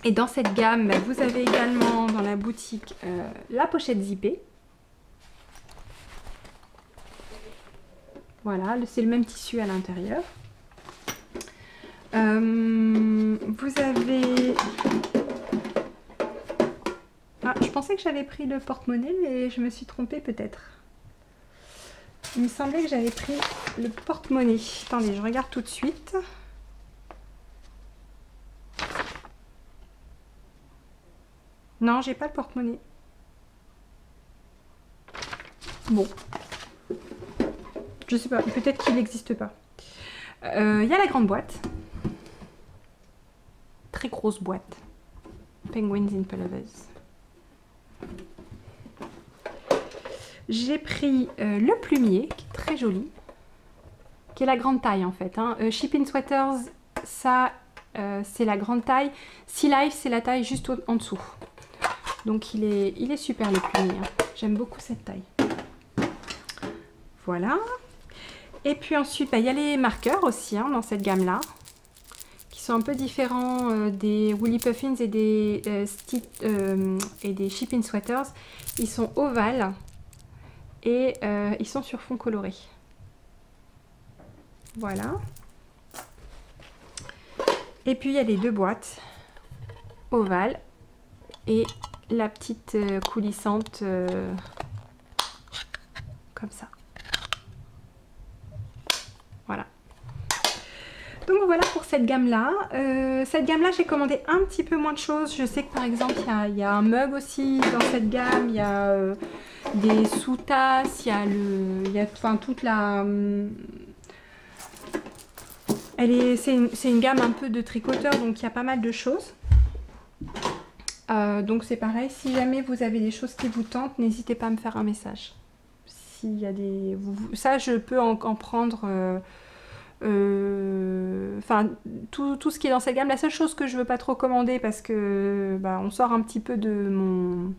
[SPEAKER 1] Et dans cette gamme, vous avez également dans la boutique la pochette zippée. Voilà, c'est le même tissu à l'intérieur. Vous avez... Ah, je pensais que j'avais pris le porte-monnaie, mais je me suis trompée peut-être. Il me semblait que j'avais pris le porte-monnaie. Attendez, je regarde tout de suite. Non, j'ai pas le porte-monnaie. Bon. Je sais pas, peut-être qu'il n'existe pas. Il y a la grande boîte. Très grosse boîte. Penguins in Pullovers. J'ai pris le plumier, qui est très joli. Qui est la grande taille en fait. Hein. Shipping Sweaters, ça c'est la grande taille. Sea Life, c'est la taille juste en dessous. Donc il est super le plumier. Hein. J'aime beaucoup cette taille. Voilà. Et puis ensuite, il y a les marqueurs aussi hein, dans cette gamme-là, qui sont un peu différents des Woolly Puffins et des Shipping Sweaters. Ils sont ovales et ils sont sur fond coloré. Voilà. Et puis il y a les deux boîtes ovales et la petite coulissante comme ça. Voilà. Donc voilà pour cette gamme-là. Cette gamme-là, j'ai commandé un petit peu moins de choses. Je sais que par exemple, il y a un mug aussi dans cette gamme. Il y a des sous-tasses. Il y a toute la... C'est une gamme un peu de tricoteur, donc il y a pas mal de choses. Donc c'est pareil, si jamais vous avez des choses qui vous tentent, n'hésitez pas à me faire un message. S'il y a des... Ça, je peux en prendre... Enfin, tout ce qui est dans cette gamme. La seule chose que je veux pas trop commander, parce que on sort un petit peu de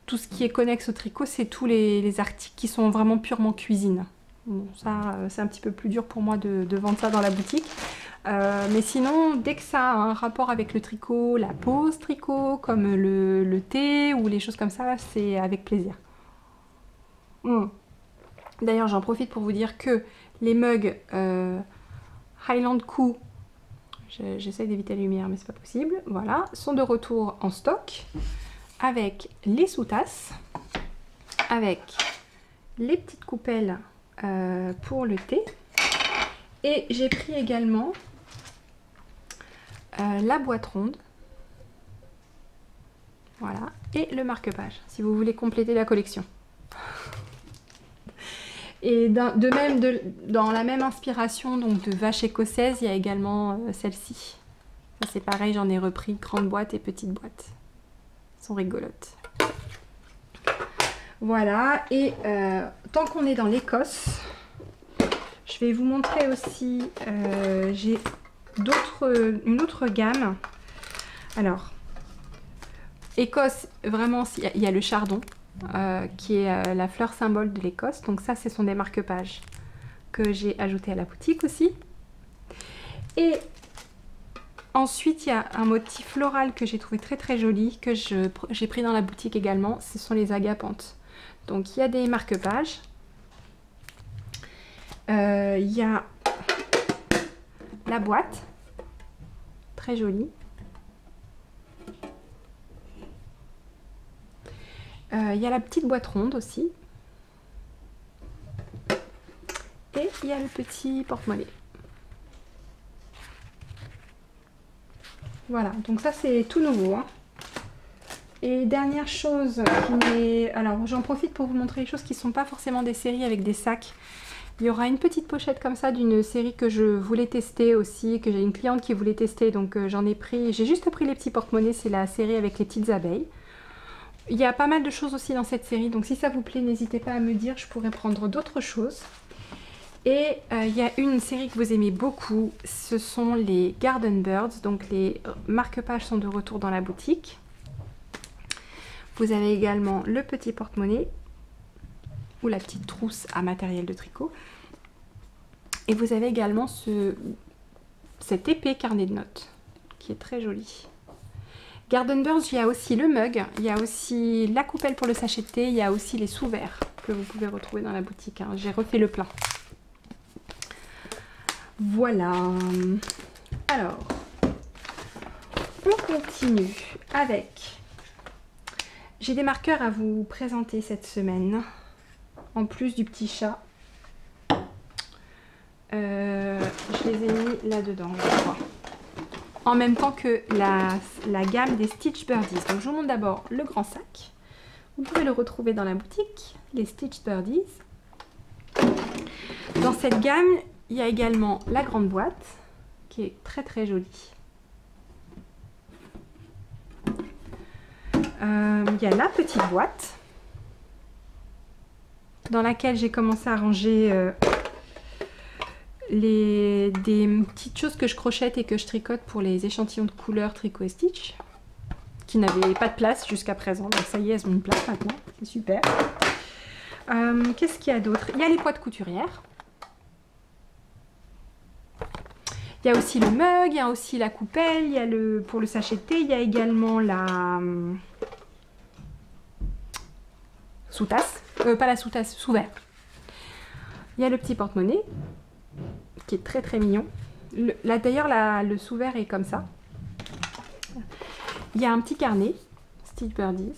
[SPEAKER 1] tout ce qui est connexe au tricot, c'est tous les articles qui sont vraiment purement cuisine. Bon, ça, c'est un petit peu plus dur pour moi de vendre ça dans la boutique. Mais sinon, dès que ça a un rapport avec le tricot, la pose tricot, comme le thé ou les choses comme ça, c'est avec plaisir. D'ailleurs, j'en profite pour vous dire que les mugs Highland Coup, j'essaie d'éviter la lumière mais c'est pas possible, voilà, sont de retour en stock avec les sous-tasses, avec les petites coupelles pour le thé, et j'ai pris également la boîte ronde, voilà, et le marque-page si vous voulez compléter la collection. Et dans la même inspiration donc de vache écossaise, il y a également celle-ci. C'est pareil, j'en ai repris grande boîte et petite boîte. Elles sont rigolotes. Voilà, et tant qu'on est dans l'Écosse, je vais vous montrer aussi, j'ai une autre gamme. Alors, Écosse, vraiment, il y a le chardon. Qui est la fleur symbole de l'Écosse. Donc ça, ce sont des marque-pages que j'ai ajouté à la boutique aussi. Et ensuite, il y a un motif floral que j'ai trouvé très très joli, que j'ai pris dans la boutique également. Ce sont les agapantes. Donc il y a des marque-pages. Il y a la boîte, très jolie. Il y a la petite boîte ronde aussi. Et il y a le petit porte-monnaie. Voilà, donc ça c'est tout nouveau. Hein. Et dernière chose qui m'est... Alors j'en profite pour vous montrer les choses qui ne sont pas forcément des séries avec des sacs. Il y aura une petite pochette comme ça d'une série que je voulais tester aussi, que j'ai une cliente qui voulait tester, donc j'en ai pris. J'ai juste pris les petits porte-monnaies, c'est la série avec les petites abeilles. Il y a pas mal de choses aussi dans cette série, donc si ça vous plaît, n'hésitez pas à me dire, je pourrais prendre d'autres choses. Et il y a une série que vous aimez beaucoup, ce sont les Garden Birds, donc les marque-pages sont de retour dans la boutique. Vous avez également le petit porte-monnaie, ou la petite trousse à matériel de tricot. Et vous avez également cet épais carnet de notes, qui est très joli. Garden Birds, il y a aussi le mug, il y a aussi la coupelle pour le sachet de thé, il y a aussi les sous-verts que vous pouvez retrouver dans la boutique. Hein. J'ai refait le plein. Voilà. Alors, on continue avec... J'ai des marqueurs à vous présenter cette semaine, en plus du petit chat. Je les ai mis là-dedans, je crois. En même temps que la gamme des Stitch Birdies. Donc je vous montre d'abord le grand sac. Vous pouvez le retrouver dans la boutique, les Stitch Birdies. Dans cette gamme, il y a également la grande boîte, qui est très très jolie. Il y a la petite boîte, dans laquelle j'ai commencé à ranger... des petites choses que je crochette et que je tricote pour les échantillons de couleurs Tricot et Stitch qui n'avaient pas de place jusqu'à présent, donc ça y est, elles ont une place maintenant, c'est super. Qu'est-ce qu'il y a d'autre? Il y a les poids de couturière, il y a aussi le mug, il y a aussi la coupelle, il y a pour le sachet de thé, il y a également la sous-tasse, pas la sous-tasse, sous-verre. Il y a le petit porte-monnaie qui est très très mignon. D'ailleurs, le sous-verre est comme ça. Il y a un petit carnet, Stitch Birdies.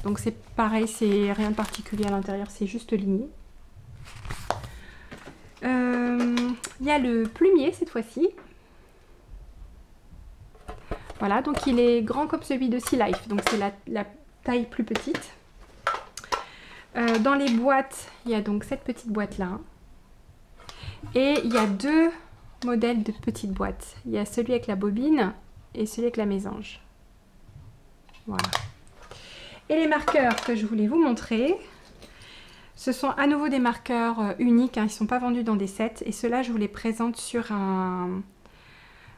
[SPEAKER 1] Donc c'est pareil, c'est rien de particulier à l'intérieur, c'est juste ligné. Il y a le plumier cette fois-ci. Voilà, donc il est grand comme celui de Sea Life, donc c'est la taille plus petite. Dans les boîtes, il y a donc cette petite boîte-là. Et il y a deux modèles de petites boîtes. Il y a celui avec la bobine et celui avec la mésange. Voilà. Et les marqueurs que je voulais vous montrer, ce sont à nouveau des marqueurs uniques, hein, ils ne sont pas vendus dans des sets. Et ceux-là, je vous les présente sur un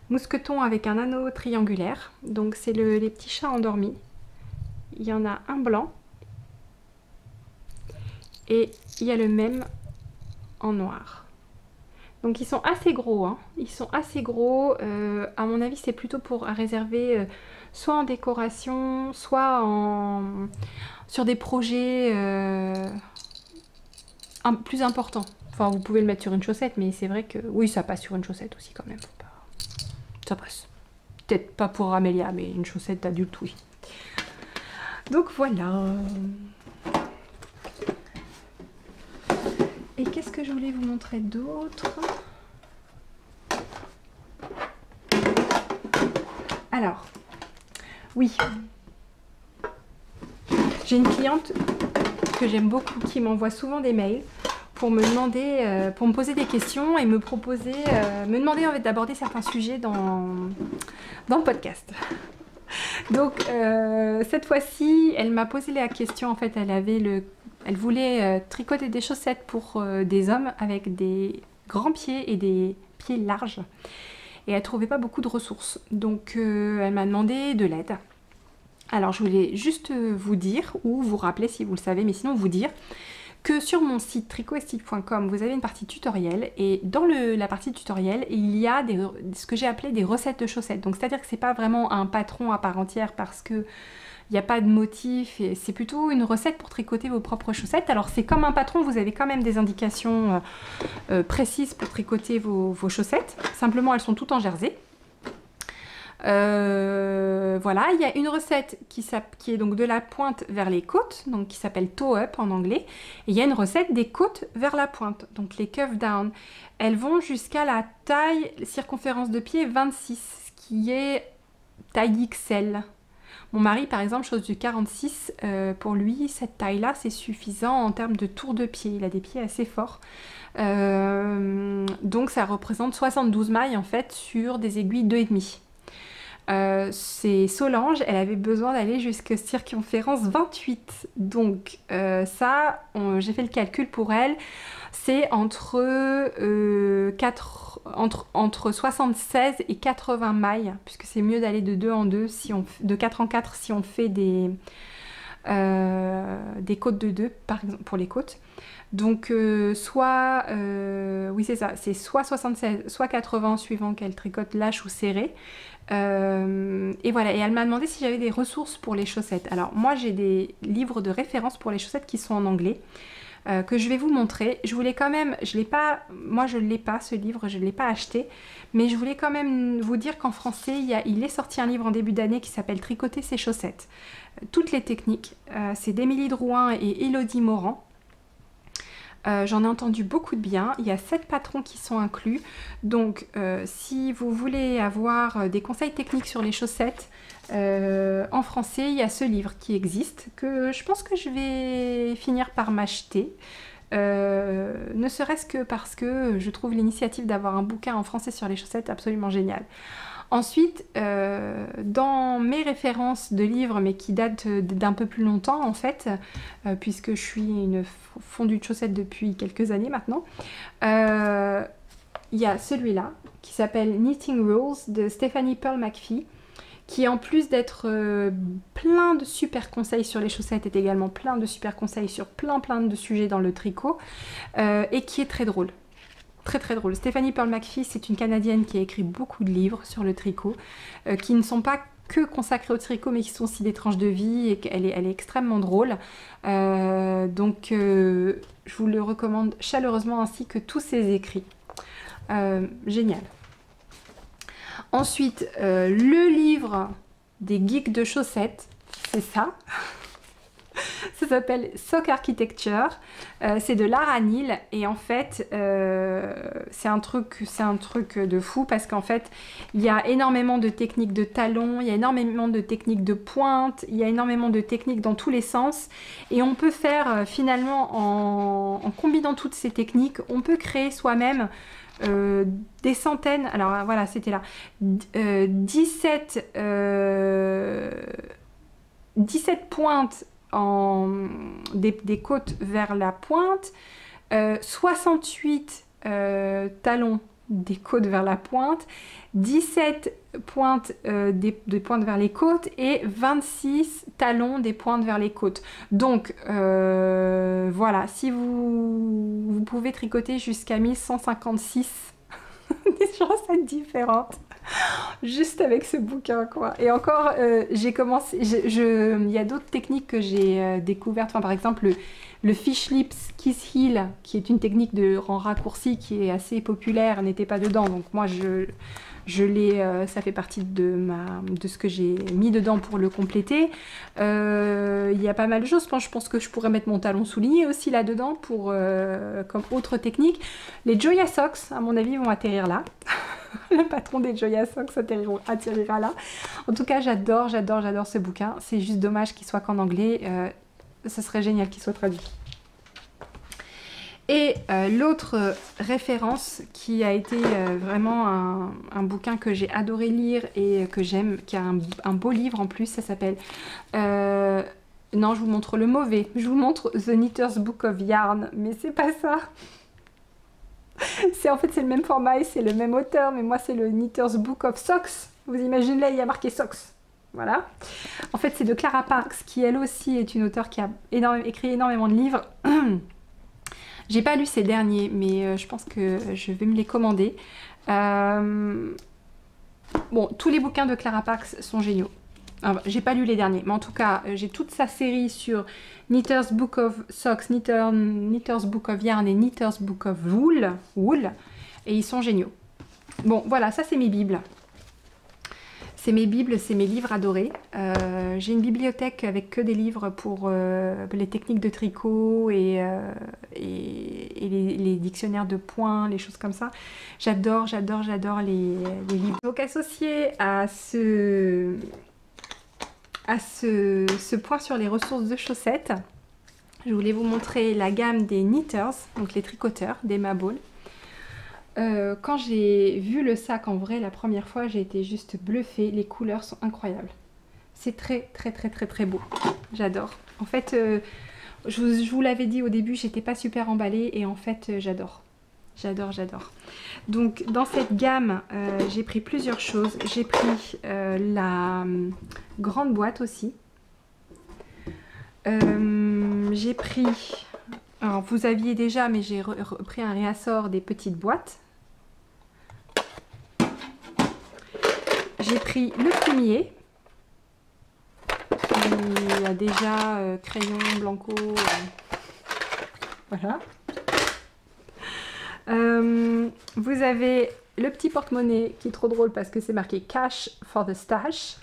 [SPEAKER 1] mousqueton avec un anneau triangulaire. Donc c'est les petits chats endormis. Il y en a un blanc et il y a le même en noir. Donc ils sont assez gros, hein. Ils sont assez gros. À mon avis, c'est plutôt pour réserver soit en décoration, soit sur des projets plus importants. Enfin, vous pouvez le mettre sur une chaussette, mais c'est vrai que... Oui, ça passe sur une chaussette aussi quand même. Ça passe. Peut-être pas pour Amélia, mais une chaussette d'adulte, oui. Donc voilà. Et qu'est-ce que je voulais vous montrer d'autre? Alors, oui. J'ai une cliente que j'aime beaucoup qui m'envoie souvent des mails pour me demander, pour me poser des questions et me proposer, me demander en fait d'aborder certains sujets dans le podcast. Donc cette fois-ci, elle m'a posé la question. En fait, elle voulait tricoter des chaussettes pour des hommes avec des grands pieds et des pieds larges. Et elle trouvait pas beaucoup de ressources. Donc elle m'a demandé de l'aide. Alors je voulais juste vous dire, ou vous rappeler si vous le savez, mais sinon vous dire que sur mon site tricoestique.com, vous avez une partie tutoriel, et dans la partie tutoriel, il y a ce que j'ai appelé des recettes de chaussettes. Donc c'est-à-dire que c'est pas vraiment un patron à part entière parce que il n'y a pas de motif, et c'est plutôt une recette pour tricoter vos propres chaussettes. Alors c'est comme un patron, vous avez quand même des indications précises pour tricoter vos chaussettes. Simplement, elles sont toutes en jersey. Voilà, il y a une recette qui est donc de la pointe vers les côtes, donc qui s'appelle toe up en anglais. Et il y a une recette des côtes vers la pointe, donc les cuff down. Elles vont jusqu'à la taille circonférence de pied 26, ce qui est taille XL. Mon mari, par exemple, chose du 46, pour lui, cette taille-là, c'est suffisant en termes de tour de pied. Il a des pieds assez forts. Donc ça représente 72 mailles en fait sur des aiguilles 2,5. C'est Solange, elle avait besoin d'aller jusqu'à circonférence 28. Donc ça, j'ai fait le calcul pour elle, c'est entre 76 et 80 mailles, puisque c'est mieux d'aller de 2 en 2, de 4 en 4 si on fait des côtes de 2, par exemple, pour les côtes. Donc oui c'est ça, c'est soit 76, soit 80 suivant qu'elle tricote lâche ou serré. Et voilà, et elle m'a demandé si j'avais des ressources pour les chaussettes. Alors moi j'ai des livres de référence pour les chaussettes qui sont en anglais, que je vais vous montrer. Je voulais quand même, moi je ne l'ai pas ce livre, je ne l'ai pas acheté, mais je voulais quand même vous dire qu'en français il est sorti un livre en début d'année qui s'appelle Tricoter ses chaussettes. Toutes les techniques, c'est d'Émilie Drouin et Elodie Morand. J'en ai entendu beaucoup de bien, il y a 7 patrons qui sont inclus, donc si vous voulez avoir des conseils techniques sur les chaussettes en français, il y a ce livre qui existe, que je pense que je vais finir par m'acheter, ne serait-ce que parce que je trouve l'initiative d'avoir un bouquin en français sur les chaussettes absolument génial. Ensuite, dans mes références de livres, mais qui datent d'un peu plus longtemps en fait, puisque je suis une fondue de chaussettes depuis quelques années maintenant, il y a celui-là qui s'appelle Knitting Rules de Stephanie Pearl McPhee, qui en plus d'être plein de super conseils sur les chaussettes, est également plein de super conseils sur plein de sujets dans le tricot, et qui est très drôle. Très très drôle. Stephanie Pearl McPhee, c'est une Canadienne qui a écrit beaucoup de livres sur le tricot, qui ne sont pas que consacrés au tricot, mais qui sont aussi des tranches de vie, et qu'elle est extrêmement drôle. Donc je vous le recommande chaleureusement, ainsi que tous ses écrits. Génial. Ensuite, le livre des geeks de chaussettes, c'est ça. Ça s'appelle Sock Architecture, c'est de Lara Neal, et en fait c'est un truc de fou, parce qu'en fait il y a énormément de techniques de talons, il y a énormément de techniques de pointe, il y a énormément de techniques dans tous les sens, et on peut faire finalement en combinant toutes ces techniques, on peut créer soi-même des centaines, alors voilà c'était là, 17 pointes des côtes vers la pointe, 68 talons des côtes vers la pointe, 17 pointes des pointes vers les côtes et 26 talons des pointes vers les côtes. Donc voilà, si vous pouvez tricoter jusqu'à 1156 des chaussettes différentes juste avec ce bouquin quoi. Et encore j'ai commencé, il y a d'autres techniques que j'ai découvertes, enfin, par exemple le Fish Lips Kiss Heel, qui est une technique de en raccourci qui est assez populaire, n'était pas dedans, donc moi je l'ai, ça fait partie de ce que j'ai mis dedans pour le compléter. Il y a pas mal de choses, je pense que je pourrais mettre mon talon souligné aussi là-dedans pour comme autre technique. Les Joya Socks, à mon avis, vont atterrir là. Le patron des Joya Socks atterrira là. En tout cas, j'adore ce bouquin. C'est juste dommage qu'il soit qu'en anglais. Ce serait génial qu'il soit traduit. Et l'autre référence qui a été vraiment un bouquin que j'ai adoré lire et que j'aime, qui a un beau livre en plus, ça s'appelle... non, je vous montre le mauvais. Je vous montre The Knitter's Book of Yarn, mais c'est pas ça. En fait, c'est le même format et c'est le même auteur, mais moi, c'est le Knitter's Book of Socks. Vous imaginez, là, il y a marqué Socks. Voilà. En fait, c'est de Clara Parks, qui elle aussi est une auteure qui a écrit énormément de livres. J'ai pas lu ces derniers, mais je pense que je vais me les commander. Bon, tous les bouquins de Clara Parks sont géniaux. J'ai pas lu les derniers, mais en tout cas, j'ai toute sa série sur Knitter's Book of Socks, Knitter's Book of Yarn et Knitter's Book of Wool, et ils sont géniaux. Bon, voilà, ça c'est mes bibles. C'est mes bibles, c'est mes livres adorés. J'ai une bibliothèque avec que des livres pour les techniques de tricot et les dictionnaires de points, les choses comme ça. J'adore les livres. Donc associé à ce point sur les ressources de chaussettes, je voulais vous montrer la gamme des knitters, donc les tricoteurs d'Emma Ball. Quand j'ai vu le sac en vrai la première fois, j'ai été juste bluffée. Les couleurs sont incroyables. C'est très beau. J'adore. En fait, je vous l'avais dit au début, j'étais pas super emballée et en fait, j'adore. Donc dans cette gamme, j'ai pris plusieurs choses. J'ai pris la grande boîte aussi. J'ai pris... Alors vous aviez déjà, mais j'ai repris un réassort des petites boîtes. J'ai pris le plumier. Il y a déjà crayon, blanco, voilà. Vous avez le petit porte-monnaie qui est trop drôle parce que c'est marqué Cash for the Stash.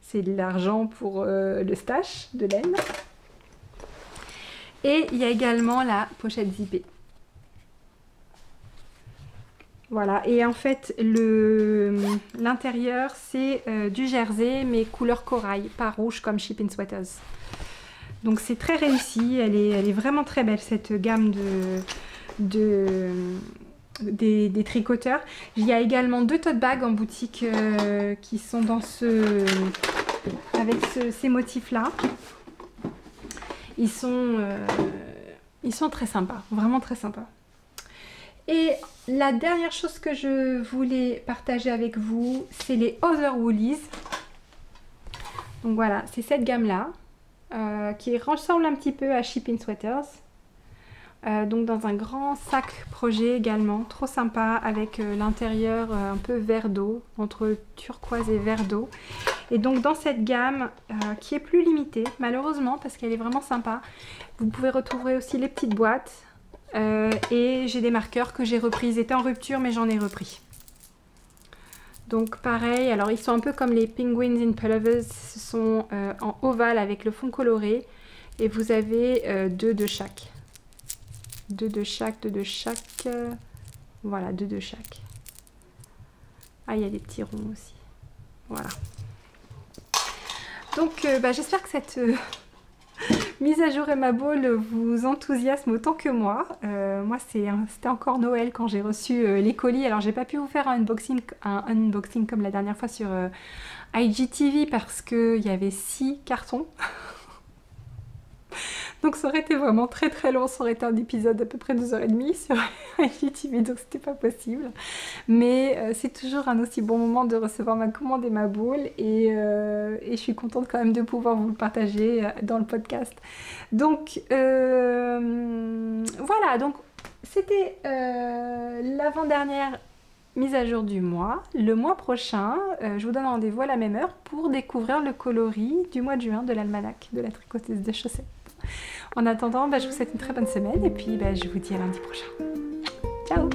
[SPEAKER 1] C'est de l'argent pour le stash de laine. Et il y a également la pochette zippée. Voilà, et en fait l'intérieur c'est du jersey mais couleur corail, pas rouge comme Shipping Sweaters. Donc c'est très réussi, elle est vraiment très belle cette gamme des tricoteurs. Il y a également 2 tote bags en boutique qui sont dans avec ces motifs là. Ils sont très sympas, vraiment très sympas. Et la dernière chose que je voulais partager avec vous, c'est les Other Woolies. Donc voilà, c'est cette gamme-là, qui ressemble un petit peu à Shipping Sweaters. Donc dans un grand sac projet également, trop sympa, avec l'intérieur un peu vert d'eau, entre turquoise et vert d'eau. Et donc dans cette gamme, qui est plus limitée, malheureusement, parce qu'elle est vraiment sympa, vous pouvez retrouver aussi les petites boîtes. Et j'ai des marqueurs que j'ai repris, ils étaient en rupture mais j'en ai repris. Donc pareil, alors ils sont un peu comme les Penguins in Pullovers, ce sont en ovale avec le fond coloré et vous avez 2 de chaque. 2 de chaque, voilà, 2 de chaque. Ah, il y a des petits ronds aussi, voilà. Donc j'espère que cette... mise à jour Emma Ball vous enthousiasme autant que moi. Moi c'était encore Noël quand j'ai reçu les colis. Alors j'ai pas pu vous faire un unboxing comme la dernière fois sur IGTV parce qu'il y avait 6 cartons. Donc ça aurait été vraiment très très long, ça aurait été un épisode d'à peu près 2h30 sur IGTV, donc c'était pas possible. Mais c'est toujours un aussi bon moment de recevoir ma commande et ma boule, et je suis contente quand même de pouvoir vous le partager dans le podcast. Donc voilà, donc c'était l'avant-dernière mise à jour du mois. Le mois prochain, je vous donne rendez-vous à la même heure pour découvrir le coloris du mois de juin de l'almanach de la tricoteuse de chaussettes. En attendant, je vous souhaite une très bonne semaine et puis je vous dis à lundi prochain. Ciao!